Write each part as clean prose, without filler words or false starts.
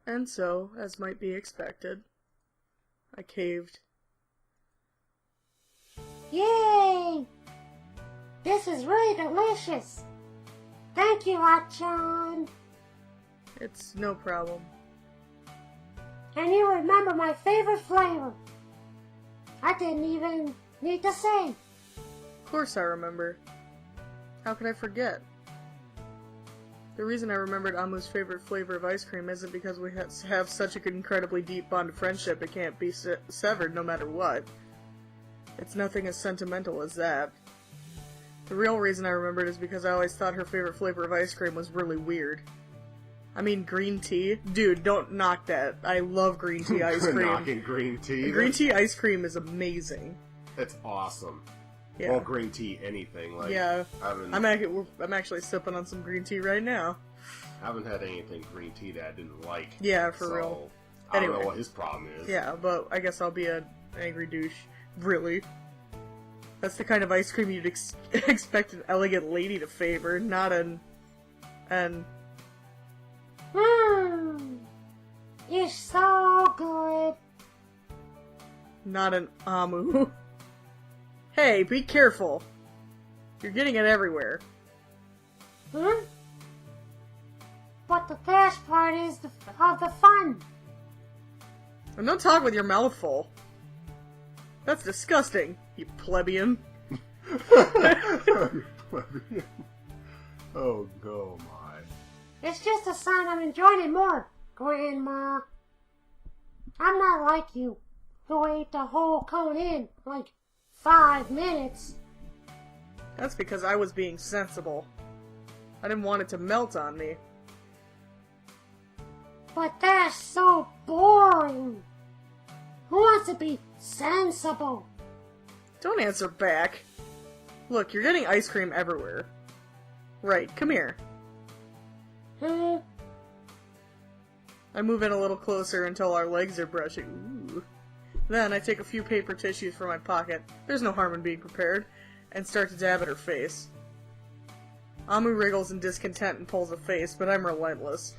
And so, as might be expected, I caved. Yay! This is really delicious! Thank you, Atcchan! It's no problem. And you remember my favorite flavor. I didn't even need to say. Of course I remember. How could I forget? The reason I remembered Amu's favorite flavor of ice cream isn't because we have such an incredibly deep bond of friendship it can't be severed no matter what. It's nothing as sentimental as that. The real reason I remembered is because I always thought her favorite flavor of ice cream was really weird. I mean, green tea? Dude, don't knock that. I love green tea ice cream. Knocking green tea? Green tea ice cream is amazing. It's awesome. Yeah. Well, green tea, anything. Like, yeah. I'm actually sipping on some green tea right now. I haven't had anything green tea that I didn't like. Yeah, for real. I don't know what his problem is. Yeah, but I guess I'll be an angry douche. Really. That's the kind of ice cream you'd expect an elegant lady to favor, not an... You're so good. Not an Amu. Hey, be careful. You're getting it everywhere. Hmm? But the best part is the fun. And don't talk with your mouth full. That's disgusting, you plebeian. Oh, go my. It's just a sign I'm enjoying it more, Grandma. I'm not like you, who ate the whole cone in, like, 5 minutes. That's because I was being sensible. I didn't want it to melt on me. But that's so boring. Who wants to be sensible? Don't answer back. Look, you're getting ice cream everywhere. Right, come here. I move in a little closer until our legs are brushing. Ooh. Then I take a few paper tissues from my pocket, there's no harm in being prepared, and start to dab at her face. Amu wriggles in discontent and pulls a face, but I'm relentless.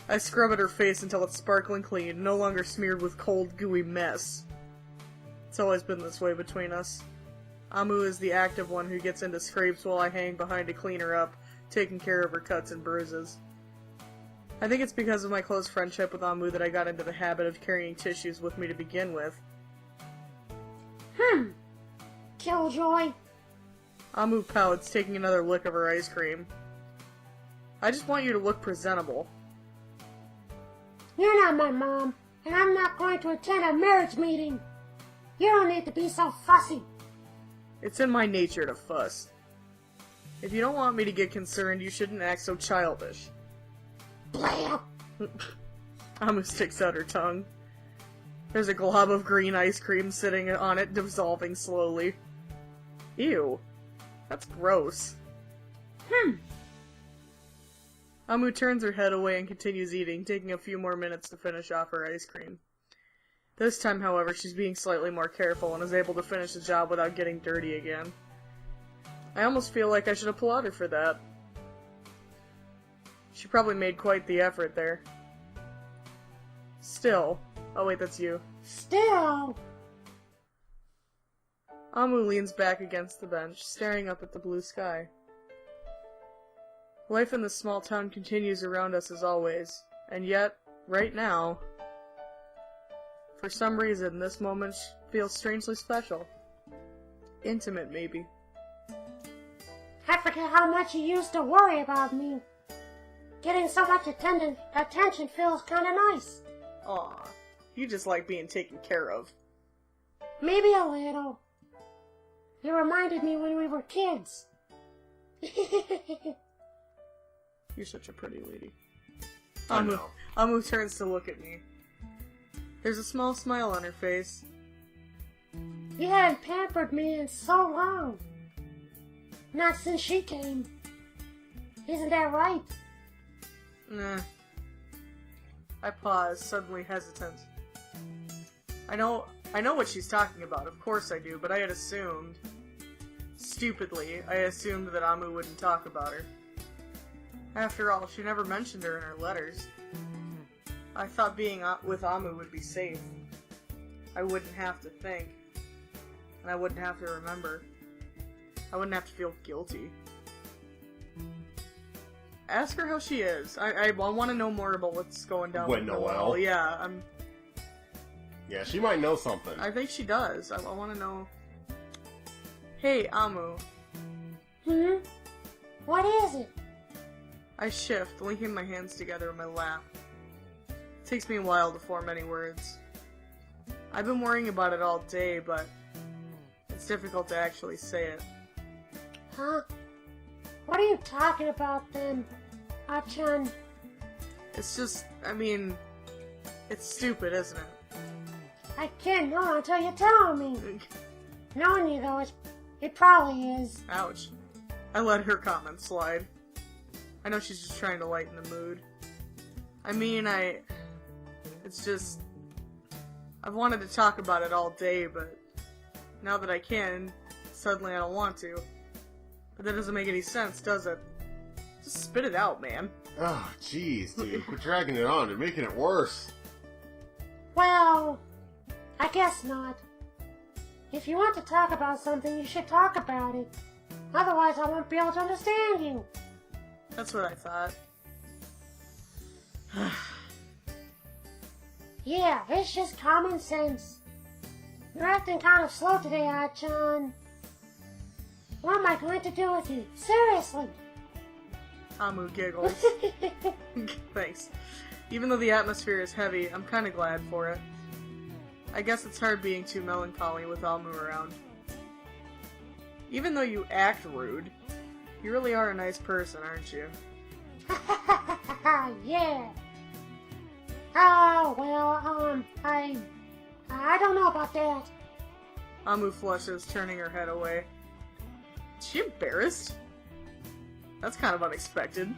I scrub at her face until it's sparkling clean, no longer smeared with cold, gooey mess. It's always been this way between us. Amu is the active one who gets into scrapes while I hang behind to clean her up, taking care of her cuts and bruises. I think it's because of my close friendship with Amu that I got into the habit of carrying tissues with me to begin with. Killjoy. Amu pouts, taking another lick of her ice cream. I just want you to look presentable. You're not my mom, and I'm not going to attend a marriage meeting. You don't need to be so fussy. It's in my nature to fuss. If you don't want me to get concerned, you shouldn't act so childish. Blah. Amu sticks out her tongue. There's a glob of green ice cream sitting on it, dissolving slowly. Ew. That's gross. Amu turns her head away and continues eating, taking a few more minutes to finish off her ice cream. This time, however, she's being slightly more careful and is able to finish the job without getting dirty again. I almost feel like I should applaud her for that. She probably made quite the effort there. Still. Oh wait, that's you. Still. Amu leans back against the bench, staring up at the blue sky. Life in this small town continues around us as always, and yet, right now, for some reason, this moment feels strangely special. Intimate, maybe. I forget how much you used to worry about me. Getting so much attention feels kinda nice. Aw, you just like being taken care of. Maybe a little. You reminded me when we were kids. You're such a pretty lady. I know. Amu turns to look at me. There's a small smile on her face. You haven't pampered me in so long. Not since she came. Isn't that right? Nah. I pause, suddenly hesitant. I know what she's talking about, of course I do, but I had assumed... Stupidly, I assumed that Amu wouldn't talk about her. After all, she never mentioned her in her letters. I thought being with Amu would be safe. I wouldn't have to think. And I wouldn't have to remember. I wouldn't have to feel guilty. Ask her how she is. I want to know more about what's going down with Noelle? Yeah, Yeah, she might know something. I think she does. I want to know. Hey, Amu. What is it? I shift, linking my hands together in my lap. It takes me a while to form any words. I've been worrying about it all day, but it's difficult to actually say it. Huh? What are you talking about then, Atcchan? It's just, it's stupid, isn't it? I can't know until you tell me. Knowing you though, it probably is. Ouch. I let her comment slide. I know she's just trying to lighten the mood. It's just... I've wanted to talk about it all day, but now that I can, suddenly I don't want to. But that doesn't make any sense, does it? Just spit it out, man. Oh, jeez, dude. Quit dragging it on. You're making it worse. Well, I guess not. If you want to talk about something, you should talk about it. Otherwise, I won't be able to understand you. That's what I thought. Yeah, it's just common sense. You're acting kind of slow today, Atcchan. What am I going to do with you? Seriously! Amu giggles. Thanks. Even though the atmosphere is heavy, I'm kinda glad for it. I guess it's hard being too melancholy with Amu around. Even though you act rude, you really are a nice person, aren't you? Yeah. Oh, well, I don't know about that. Amu flushes, turning her head away. Is she embarrassed? That's kind of unexpected.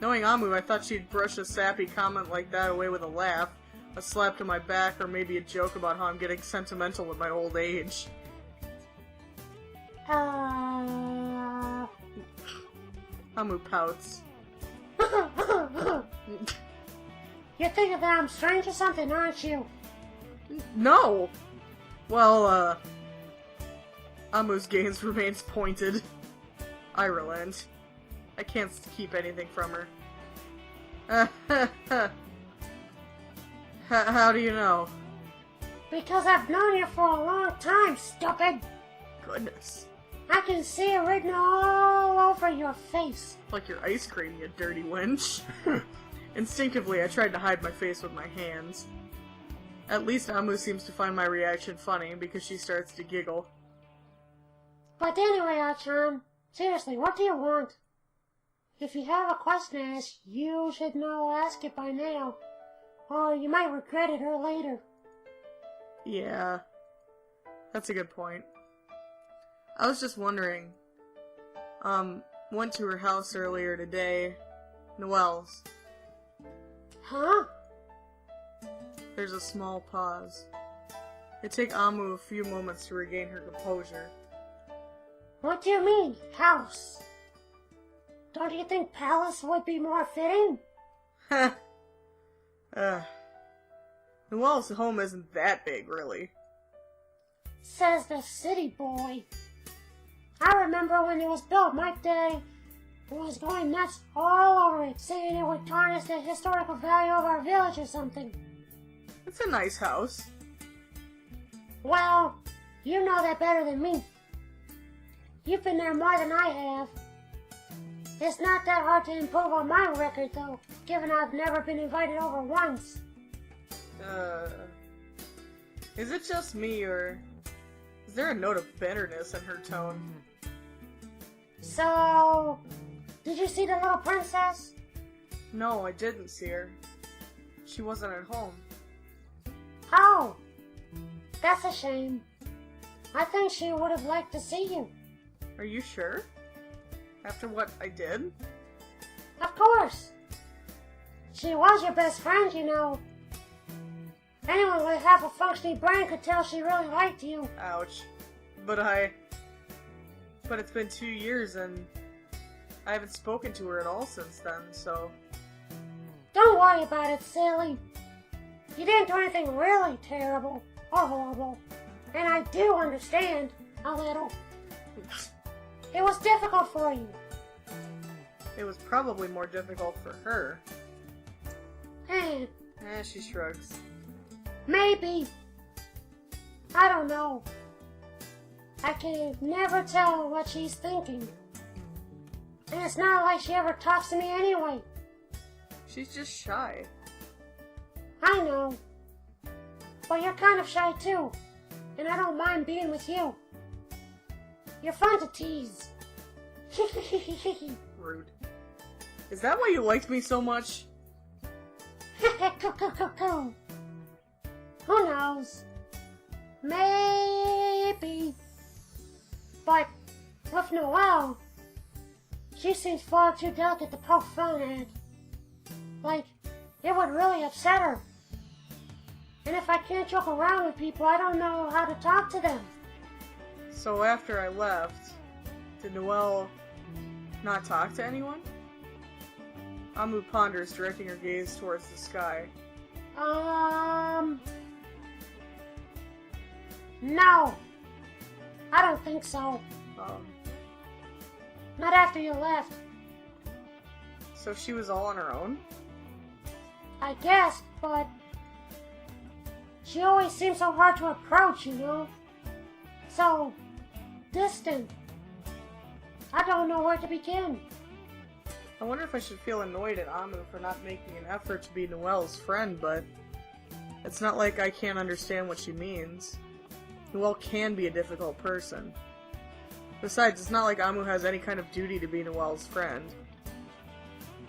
Knowing Amu, I thought she'd brush a sappy comment like that away with a laugh, a slap to my back, or maybe a joke about how I'm getting sentimental with my old age. Amu pouts. You're thinking that I'm strange or something, aren't you? No! Well, Amu's gaze remains pointed. I relent. I can't keep anything from her. How do you know? Because I've known you for a long time, stupid! Goodness. I can see it written all over your face. Like your ice cream, you dirty wench. Instinctively, I tried to hide my face with my hands. At least Amu seems to find my reaction funny, because she starts to giggle. But anyway, Atcchan, seriously, what do you want? If you have a question to ask, you should ask it by now. Or you might regret it later. Yeah. That's a good point. I was just wondering. Went to her house earlier today. Noelle's. Huh? There's a small pause. It'd take Amu a few moments to regain her composure. What do you mean, house? Don't you think palace would be more fitting? Noelle's home isn't that big, really. Says the city boy. I remember when it was built, my dad was going nuts all over it, saying it would tarnish the historical value of our village or something. It's a nice house. Well, you know that better than me. You've been there more than I have. It's not that hard to improve on my record, though, given I've never been invited over once. Is it just me, or is there a note of bitterness in her tone? So, did you see the little princess? No, I didn't see her. She wasn't at home. Oh, that's a shame. I think she would have liked to see you. Are you sure? After what I did? Of course. She was your best friend, you know. Anyone with half a functioning brain could tell she really liked you. Ouch. But it's been 2 years and I haven't spoken to her at all since then, so... Don't worry about it, silly. You didn't do anything really terrible or horrible, and I do understand a little. It was difficult for you. It was probably more difficult for her. Eh, She shrugs. maybe. I don't know. I can never tell what she's thinking. And it's not like she ever talks to me anyway. She's just shy. I know. But you're kind of shy too. And I don't mind being with you. You're fun to tease. Rude. Is that why you liked me so much? Who knows? Maybe. But with Noelle, she seems far too delicate to poke fun at. Like, it would really upset her. And if I can't joke around with people, I don't know how to talk to them. So after I left, did Noelle not talk to anyone? Amu ponders, directing her gaze towards the sky. No. I don't think so. Not after you left. So she was all on her own? I guess, but she always seems so hard to approach, you know? So distant. I don't know where to begin. I wonder if I should feel annoyed at Amu for not making an effort to be Noelle's friend, but it's not like I can't understand what she means. Noelle can be a difficult person. Besides, it's not like Amu has any kind of duty to be Noelle's friend.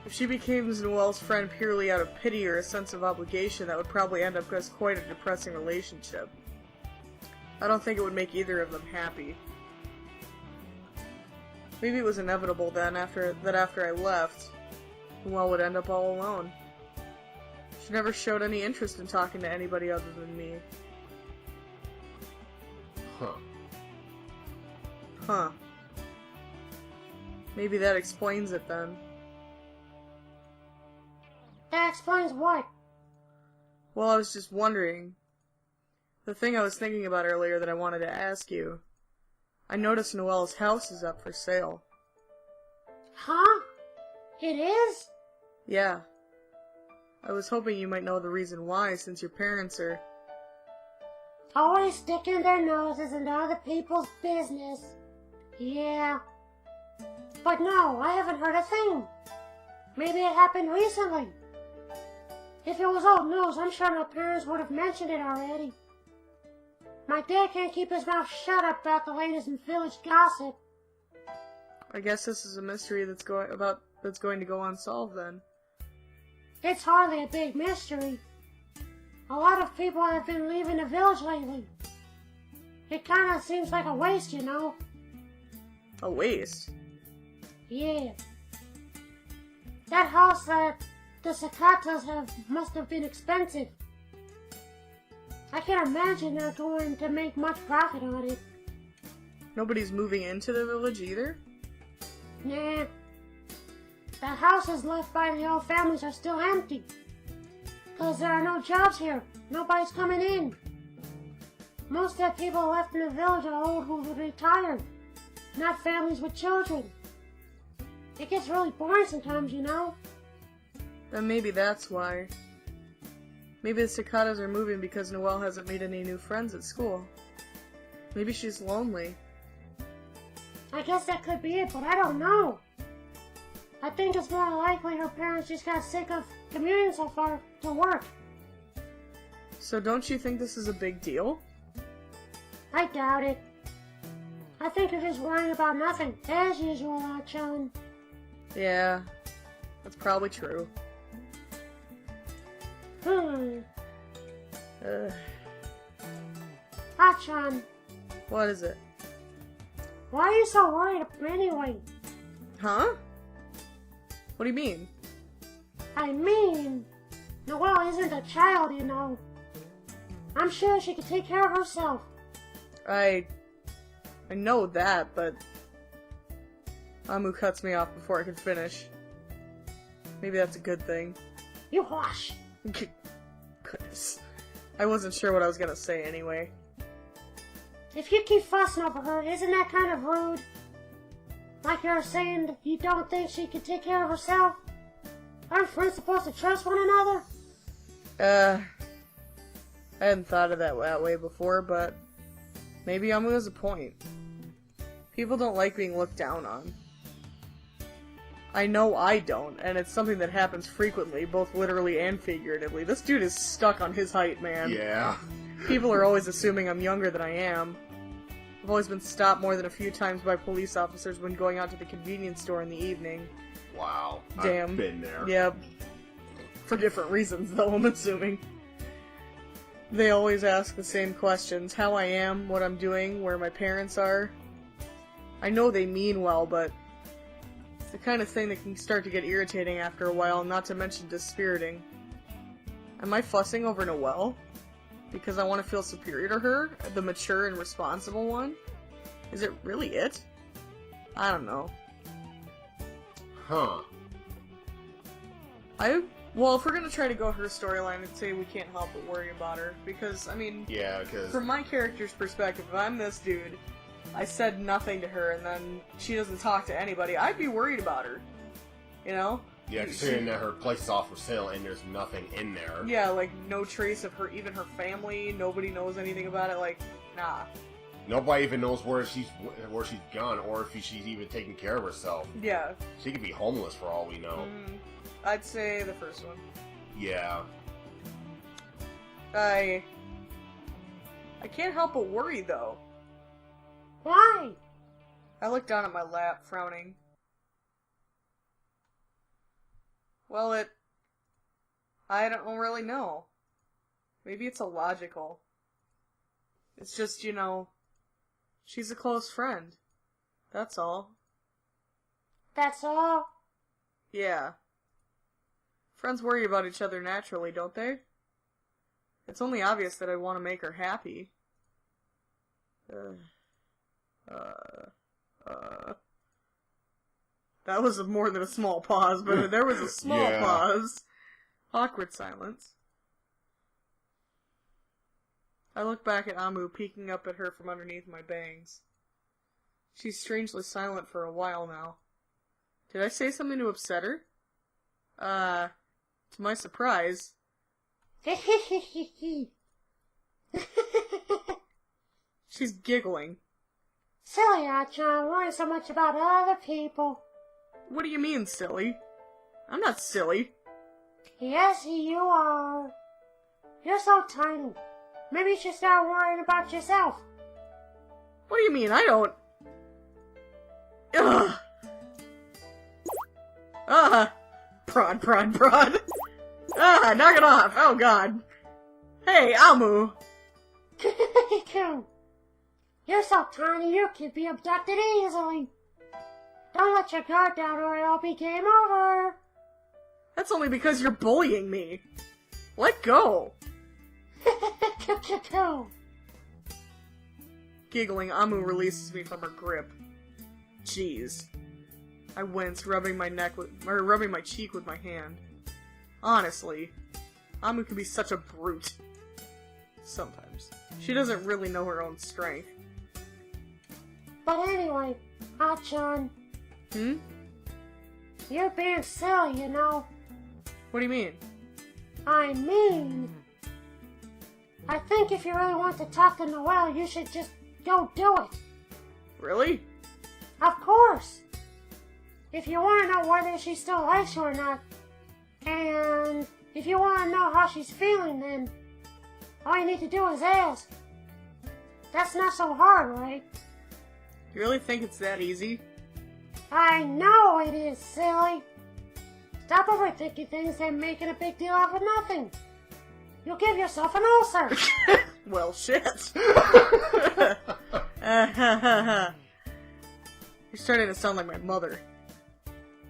If she becomes Noelle's friend purely out of pity or a sense of obligation, that would probably end up as quite a depressing relationship. I don't think it would make either of them happy. Maybe it was inevitable then, after I left, Noelle would end up all alone. She never showed any interest in talking to anybody other than me. Huh. Maybe that explains it then. That explains what? Well, I was just wondering. The thing I was thinking about earlier that I wanted to ask you. I noticed Noelle's house is up for sale. Huh? It is? Yeah. I was hoping you might know the reason why, since your parents are... Always sticking their noses into other people's business. Yeah. But no, I haven't heard a thing. Maybe it happened recently. If it was old news, I'm sure my parents would have mentioned it already. My dad can't keep his mouth shut about the latest in village gossip. I guess this is a mystery that's going to go unsolved then. It's hardly a big mystery. A lot of people have been leaving the village lately. It kinda seems like a waste, you know? A waste? Yeah. That house that the cicadas must have been expensive. I can't imagine they're going to make much profit on it. Nobody's moving into the village either? Nah. The houses left by the old families are still empty. 'Cause there are no jobs here. Nobody's coming in. Most of the people left in the village are old who retired, not families with children. It gets really boring sometimes, you know? Then maybe that's why. Maybe the cicadas are moving because Noelle hasn't made any new friends at school. Maybe she's lonely. I guess that could be it, but I don't know. I think it's more likely her parents just got sick of commuting so far to work. So don't you think this is a big deal? I doubt it. I think you're just worrying about nothing, as usual, Atcchan. Yeah, that's probably true. Atcchan, What is it? why are you so worried anyway? Huh? What do you mean? I mean, Noelle isn't a child, you know. I'm sure she can take care of herself. I know that, but Amu cuts me off before I can finish. Maybe that's a good thing. You hush. Goodness. I wasn't sure what I was gonna say anyway. If you keep fussing over her, isn't that kind of rude? Like you're saying that you don't think she can take care of herself? Aren't friends supposed to trust one another? I hadn't thought of that way before, but maybe Amu has a point. People don't like being looked down on. I know I don't, and it's something that happens frequently, both literally and figuratively. This dude is stuck on his height, man. Yeah. People are always assuming I'm younger than I am. I've always been stopped more than a few times by police officers when going out to the convenience store in the evening. Wow. Damn. I've been there. Yep. For different reasons, though, I'm assuming. They always ask the same questions. How I am, what I'm doing, where my parents are. I know they mean well, but it's the kind of thing that can start to get irritating after a while, not to mention dispiriting. Am I fussing over Noelle? Because I want to feel superior to her? The mature and responsible one? Is it really it? I don't know. Huh. Well, if we're gonna try to go her storyline, I'd say we can't help but worry about her. Because, I mean, Yeah, because... from my character's perspective, if I'm this dude, I said nothing to her, and then she doesn't talk to anybody, I'd be worried about her. You know? Yeah, considering that her place is off for sale and there's nothing in there. Yeah, like, no trace of her, even her family, nobody knows anything about it, like, nah. Nobody even knows where she's gone, or if she's even taking care of herself. Yeah. She could be homeless for all we know. I'd say the first one. Yeah. I can't help but worry, though. Why? I look down at my lap, frowning. Well, I don't really know. Maybe it's illogical. It's just, you know, she's a close friend. That's all. That's all? Yeah. Friends worry about each other naturally, don't they? It's only obvious that I want to make her happy. That was more than a small pause, but there was a small pause. Awkward silence. I look back at Amu peeking up at her from underneath my bangs. She's strangely silent for a while now. Did I say something to upset her? To my surprise... She's giggling. Silly, Atcchan, worry so much about other people. What do you mean, silly? I'm not silly. Yes, you are. You're so tiny. Maybe you should start worrying about yourself. What do you mean? I don't... Ugh. Prod, prod, prod. Knock it off. Oh, God. Hey, Amu. You're so tiny you could be abducted easily. Don't let your guard down or it'll be game over. That's only because you're bullying me. Let go. Giggling, Amu releases me from her grip. Jeez. I wince, rubbing my cheek with my hand. Honestly, Amu can be such a brute. Sometimes. She doesn't really know her own strength. But anyway, Atcchan. Hmm? You're being silly, you know. What do you mean? I think if you really want to talk to Noelle, you should just go do it. Really? Of course. If you want to know whether she still likes you or not, and if you want to know how she's feeling, then all you need to do is ask. That's not so hard, right? You really think it's that easy? I know it is, silly. Stop overthinking things and making a big deal out of nothing. You'll give yourself an ulcer. Well, shit. You're starting to sound like my mother.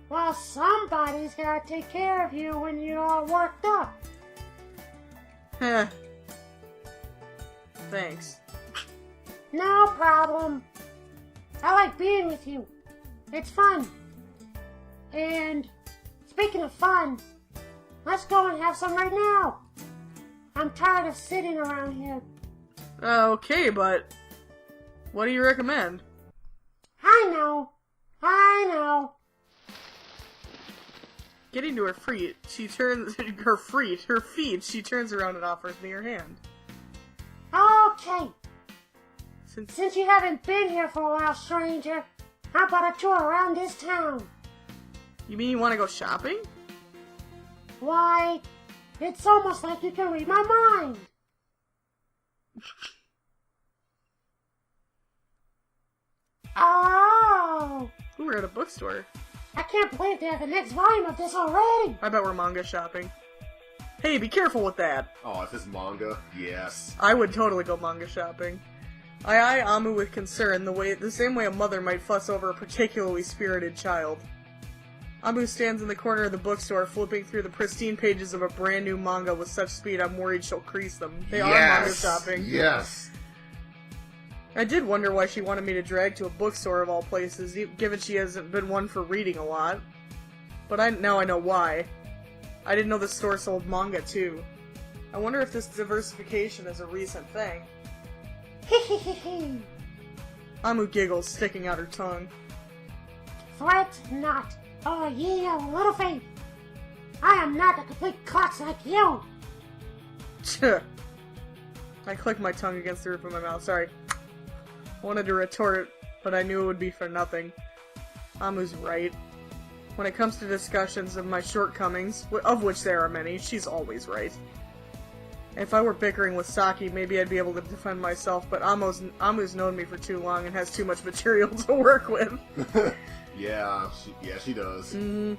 Well, somebody's gotta take care of you when you're all worked up. Thanks. No problem. I like being with you. It's fun. And speaking of fun, let's go and have some right now. I'm tired of sitting around here. Okay, but what do you recommend? I know. Getting to her feet, she turns she turns around and offers me her hand. Okay. Since you haven't been here for a while, stranger, how about a tour around this town? You mean you want to go shopping? Why, it's almost like you can read my mind. Oh! Ooh, we're at a bookstore. I can't believe they have the next volume of this already! I bet we're manga shopping. Hey, be careful with that. Oh, if it's manga, yes. I would totally go manga shopping. I eye Amu with concern, the same way a mother might fuss over a particularly spirited child. Amu stands in the corner of the bookstore, flipping through the pristine pages of a brand new manga with such speed I'm worried she'll crease them. They are manga shopping. Yes! I did wonder why she wanted me to drag to a bookstore of all places, given she hasn't been one for reading a lot. But now I know why. I didn't know the store sold manga too. I wonder if this diversification is a recent thing. Hehehehe. Amu giggles, sticking out her tongue. Fret not, oh ye of little faith. I am not a complete klutz like you. Tch. I clicked my tongue against the roof of my mouth, sorry. I wanted to retort, but I knew it would be for nothing. Amu's right. When it comes to discussions of my shortcomings, of which there are many, she's always right. If I were bickering with Saki, maybe I'd be able to defend myself, but Amu's known me for too long and has too much material to work with. Yeah, she does. Mm-hmm.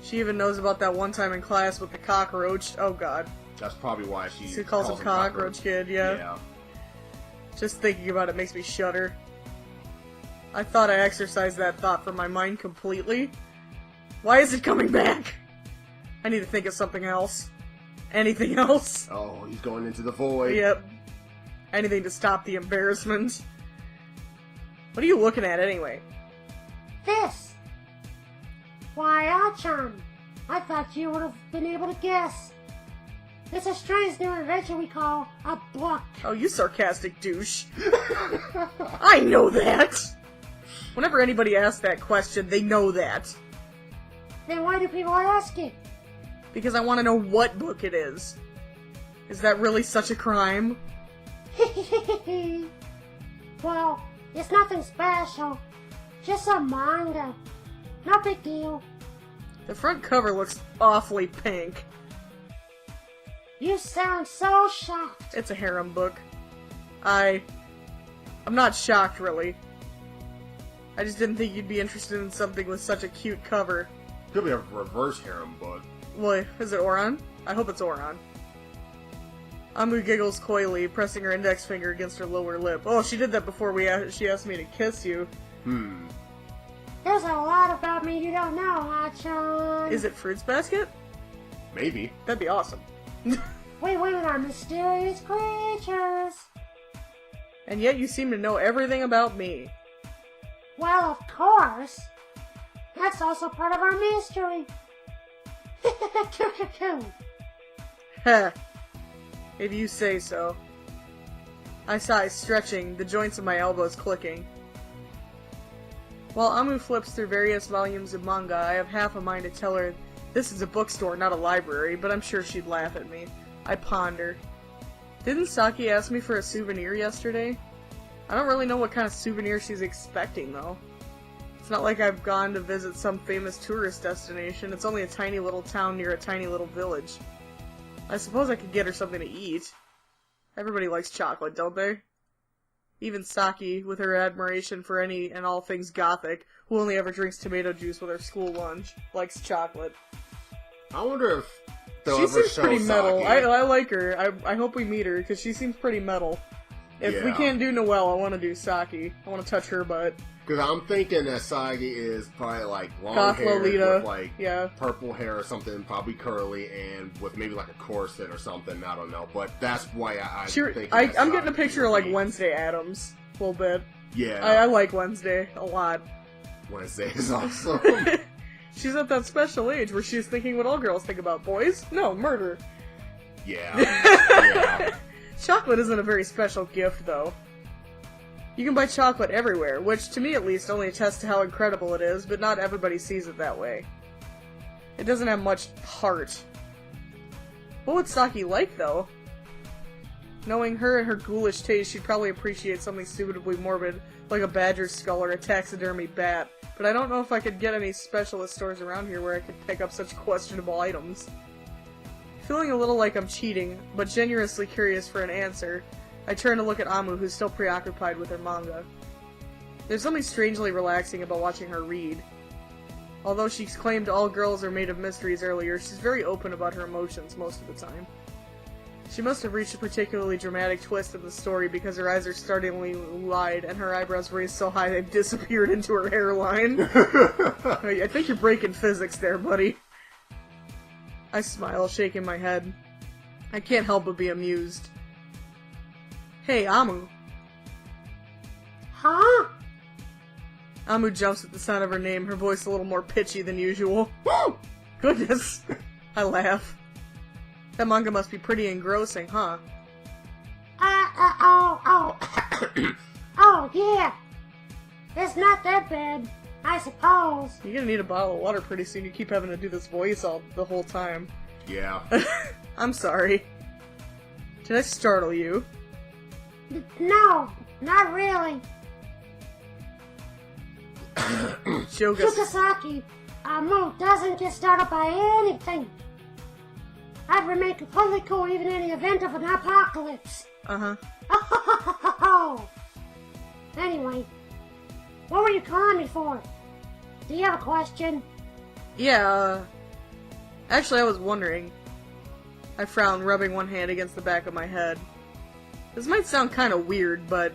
She even knows about that one time in class with the cockroach. Oh god. That's probably why she calls him Cockroach Kid, yeah. Just thinking about it makes me shudder. I thought I exorcised that thought from my mind completely. Why is it coming back? I need to think of something else. Anything else? Oh, he's going into the void. Yep. Anything to stop the embarrassment. What are you looking at anyway? This. Why, Atcchan, I thought you would have been able to guess. It's a strange new invention we call a book. Oh, you sarcastic douche. I know that! Whenever anybody asks that question, they know that. Then why do people ask it? Because I want to know what book it is. Is that really such a crime? Well, it's nothing special. Just a manga. No big deal. The front cover looks awfully pink. You sound so shocked. It's a harem book. I'm not shocked, really. I just didn't think you'd be interested in something with such a cute cover. Could be a reverse harem book. Well, is it Oran? I hope it's Oran. Amu giggles coyly, pressing her index finger against her lower lip. Oh, she did that before she asked me to kiss you. There's a lot about me you don't know, Atcchan. Is it Fruits Basket? Maybe. That'd be awesome. We women are mysterious creatures. And yet you seem to know everything about me. Well, of course. That's also part of our mystery. Heh. If you say so. I sigh, stretching, the joints of my elbows clicking. While Amu flips through various volumes of manga, I have half a mind to tell her this is a bookstore, not a library, but I'm sure she'd laugh at me. I ponder. Didn't Saki ask me for a souvenir yesterday? I don't really know what kind of souvenir she's expecting, though. It's not like I've gone to visit some famous tourist destination. It's only a tiny little town near a tiny little village. I suppose I could get her something to eat. Everybody likes chocolate, don't they? Even Saki, with her admiration for any and all things gothic, who only ever drinks tomato juice with her school lunch, likes chocolate. I wonder if they'll she ever seems show pretty metal. Saki. I like her. I hope we meet her, because she seems pretty metal. If we can't do Noelle, I want to do Saki. I want to touch her butt. Because I'm thinking that Sagi is probably like long Goth hair Lolita. with like purple hair or something, probably curly, and with maybe like a corset or something. I don't know, but that's why I'm getting a picture of like Wednesday Addams a little bit. Yeah, I like Wednesday a lot. Wednesday is awesome. She's at that special age where she's thinking what all girls think about boys. No, murder. Yeah. Yeah. Chocolate isn't a very special gift, though. You can buy chocolate everywhere, which, to me at least, only attests to how incredible it is, but not everybody sees it that way. It doesn't have much heart. What would Saki like, though? Knowing her and her ghoulish taste, she'd probably appreciate something suitably morbid, like a badger skull or a taxidermy bat, but I don't know if I could get any specialist stores around here where I could pick up such questionable items. Feeling a little like I'm cheating, but genuinely curious for an answer, I turn to look at Amu, who's still preoccupied with her manga. There's something strangely relaxing about watching her read. Although she's claimed all girls are made of mysteries earlier, she's very open about her emotions most of the time. She must have reached a particularly dramatic twist in the story because her eyes are startlingly wide and her eyebrows raised so high they've disappeared into her hairline. I think you're breaking physics there, buddy. I smile, shaking my head. I can't help but be amused. Hey, Amu. Huh? Amu jumps at the sound of her name, her voice a little more pitchy than usual. Woo! Goodness! I laugh. That manga must be pretty engrossing, huh? Oh, yeah. It's not that bad, I suppose. You're gonna need a bottle of water pretty soon. You keep having to do this voice the whole time. Yeah. I'm sorry. Did I startle you? No, not really. Tsukisaki, Amu doesn't get started by anything. I'd remain completely cool even in the event of an apocalypse. Uh-huh. Anyway, what were you calling me for? Do you have a question? Yeah, actually I was wondering. I frowned, rubbing one hand against the back of my head. This might sound kind of weird, but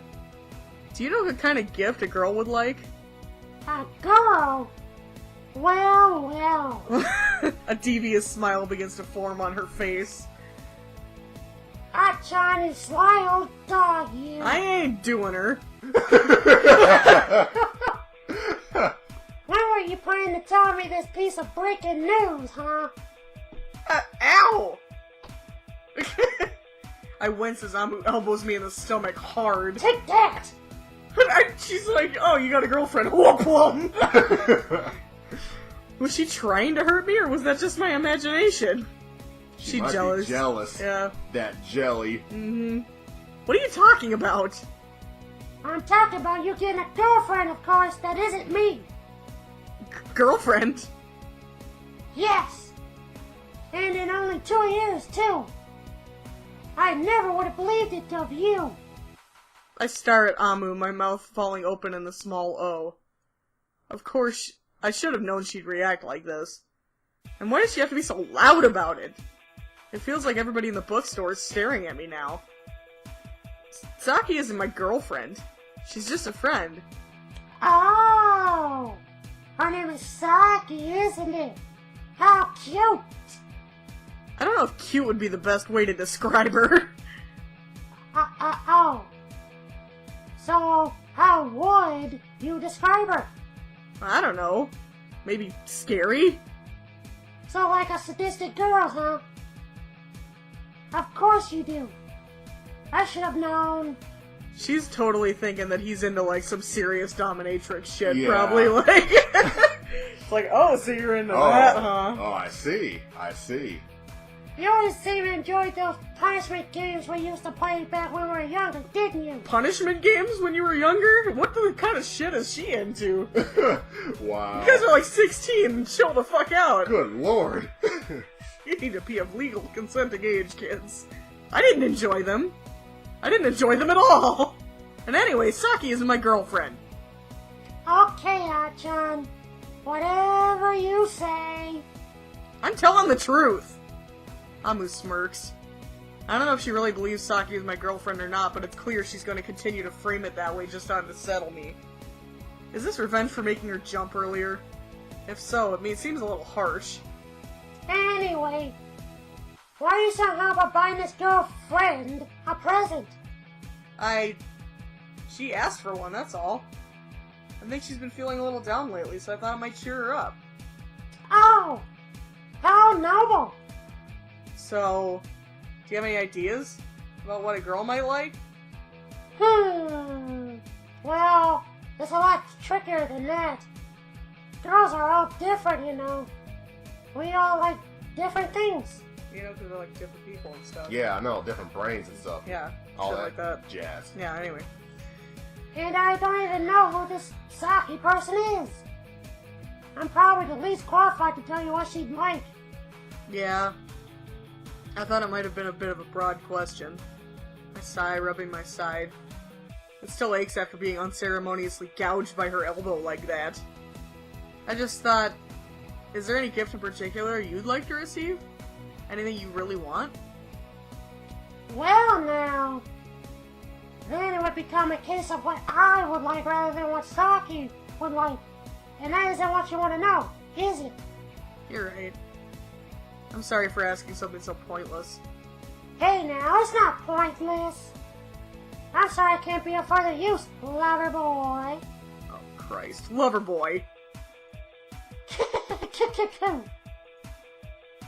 do you know what kind of gift a girl would like? A girl? Well. A devious smile begins to form on her face. Atcchan is wild dog, you. I ain't doing her. When were you planning to tell me this piece of breaking news, huh? Ow! I wince as Amu elbows me in the stomach hard. Take that! She's like, oh, you got a girlfriend. Whoop-whoop! Was she trying to hurt me, or was that just my imagination? She must be jealous. Yeah. That jelly. Mm-hmm. What are you talking about? I'm talking about you getting a girlfriend, of course, that isn't me. Girlfriend? Yes. And in only 2 years, too. I never would have believed it of you. I stare at Amu, my mouth falling open in the small O. Of course, I should have known she'd react like this. And why does she have to be so loud about it? It feels like everybody in the bookstore is staring at me now. Saki isn't my girlfriend. She's just a friend. Oh! Her name is Saki, isn't it? How cute! I don't know if cute would be the best way to describe her. Oh. So, how would you describe her? I don't know. Maybe scary? So like a sadistic girl, huh? Of course you do. I should have known. She's totally thinking that he's into, like, some serious dominatrix shit, Yeah. probably, like... It's like, oh, so you're into that, huh? Oh, I see. You always seem to enjoy those punishment games we used to play back when we were younger, didn't you? Punishment games when you were younger? What the kind of shit is she into? Wow. You guys are like 16, chill the fuck out. Good lord. You need to be of legal consenting age, kids. I didn't enjoy them. I didn't enjoy them at all. And anyway, Saki isn't my girlfriend. Okay, Atcchan. Whatever you say. I'm telling the truth. Amu smirks. I don't know if she really believes Saki is my girlfriend or not, but it's clear she's going to continue to frame it that way just on to settle me. Is this revenge for making her jump earlier? If so, it seems a little harsh. Anyway, why are you so hot about buying this girlfriend a present? She asked for one, that's all. I think she's been feeling a little down lately, so I thought it might cheer her up. Oh! How noble! So, do you have any ideas about what a girl might like? Well, it's a lot trickier than that. Girls are all different, you know. We all like different things. You know, because they're like different people and stuff. Yeah, I know, different brains and stuff. Yeah, All shit that like that. jazz. Yeah, anyway. And I don't even know who this Saki person is. I'm probably the least qualified to tell you what she'd like. Yeah. I thought it might have been a bit of a broad question. I sigh, rubbing my side. It still aches after being unceremoniously gouged by her elbow like that. I just thought, is there any gift in particular you'd like to receive? Anything you really want? Well, now, then it would become a case of what I would like rather than what Saki would like. And that isn't what you want to know, is it? You're right. I'm sorry for asking something so pointless. Hey now, it's not pointless. I'm sorry I can't be of further use, lover boy. Oh, Christ. Lover boy.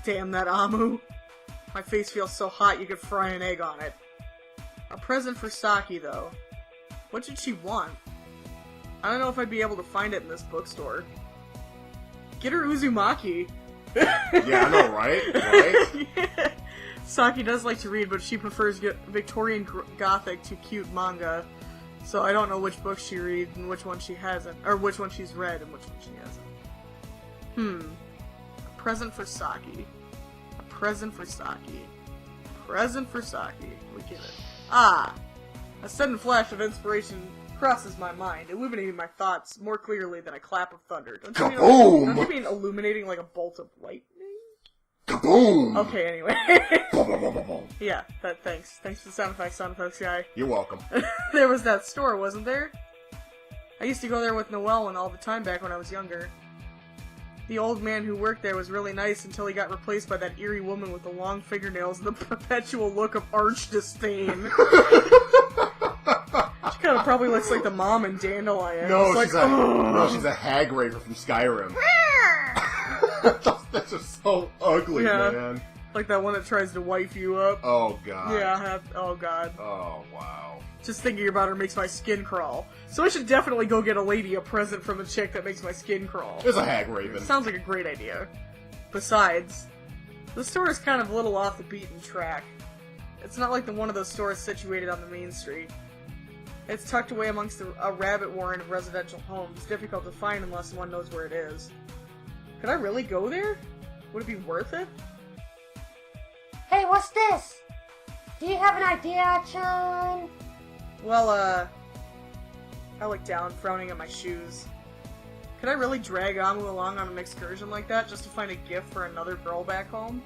Damn that Amu. My face feels so hot you could fry an egg on it. A present for Saki, though. What did she want? I don't know if I'd be able to find it in this bookstore. Get her Uzumaki. Yeah, I know, right? Right? Yeah. Saki does like to read, but she prefers Victorian Gothic to cute manga. So I don't know which books she reads and which one she hasn't. Or which one she's read and which one she hasn't. A present for Saki. A present for Saki. A present for Saki. We get it. Ah! A sudden flash of inspiration crosses my mind, illuminating my thoughts more clearly than a clap of thunder. Kaboom! Don't you mean illuminating like a bolt of lightning? Kaboom! Okay, anyway. Boom, boom, boom, boom, boom. Yeah, thanks. Thanks for the sound effects guy. You're welcome. There was that store, wasn't there? I used to go there with Noelle and all the time back when I was younger. The old man who worked there was really nice until he got replaced by that eerie woman with the long fingernails and the perpetual look of arch disdain. She kind of probably looks like the mom in Dandelion. No, It's she's a hag raver from Skyrim. That's just so ugly, Yeah. man. Like that one that tries to wife you up. Oh, God. Yeah, oh god. Oh, wow. Just thinking about her makes my skin crawl. So I should definitely go get a lady a present from a chick that makes my skin crawl. There's a hag raven. Sounds like a great idea. Besides, the store is kind of a little off the beaten track. It's not like one of those stores situated on the main street. It's tucked away amongst a rabbit warren of residential homes, difficult to find unless one knows where it is. Could I really go there? Would it be worth it? Hey, what's this? Do you have an idea, Atcchan? Well, I look down, frowning at my shoes. Could I really drag Amu along on an excursion like that just to find a gift for another girl back home?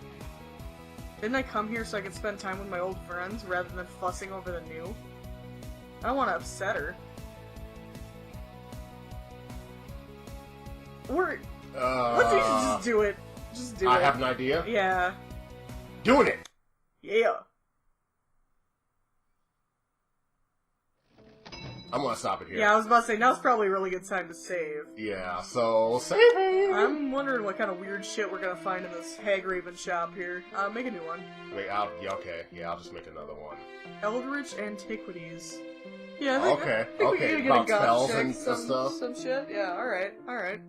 Didn't I come here so I could spend time with my old friends rather than fussing over the new? I don't want to upset her. Let's just do it. Just do it. I have an idea. Yeah. Doing it! Yeah. I'm gonna stop it here. Yeah, I was about to say, now's probably a really good time to save. Yeah, so... I'm wondering what kind of weird shit we're gonna find in this hag raven shop here. Make a new one. Wait, okay. Yeah, I'll just make another one. Eldritch Antiquities. Yeah, I think Okay, we can get a about goth spells chick, and stuff. Some shit. Yeah, alright.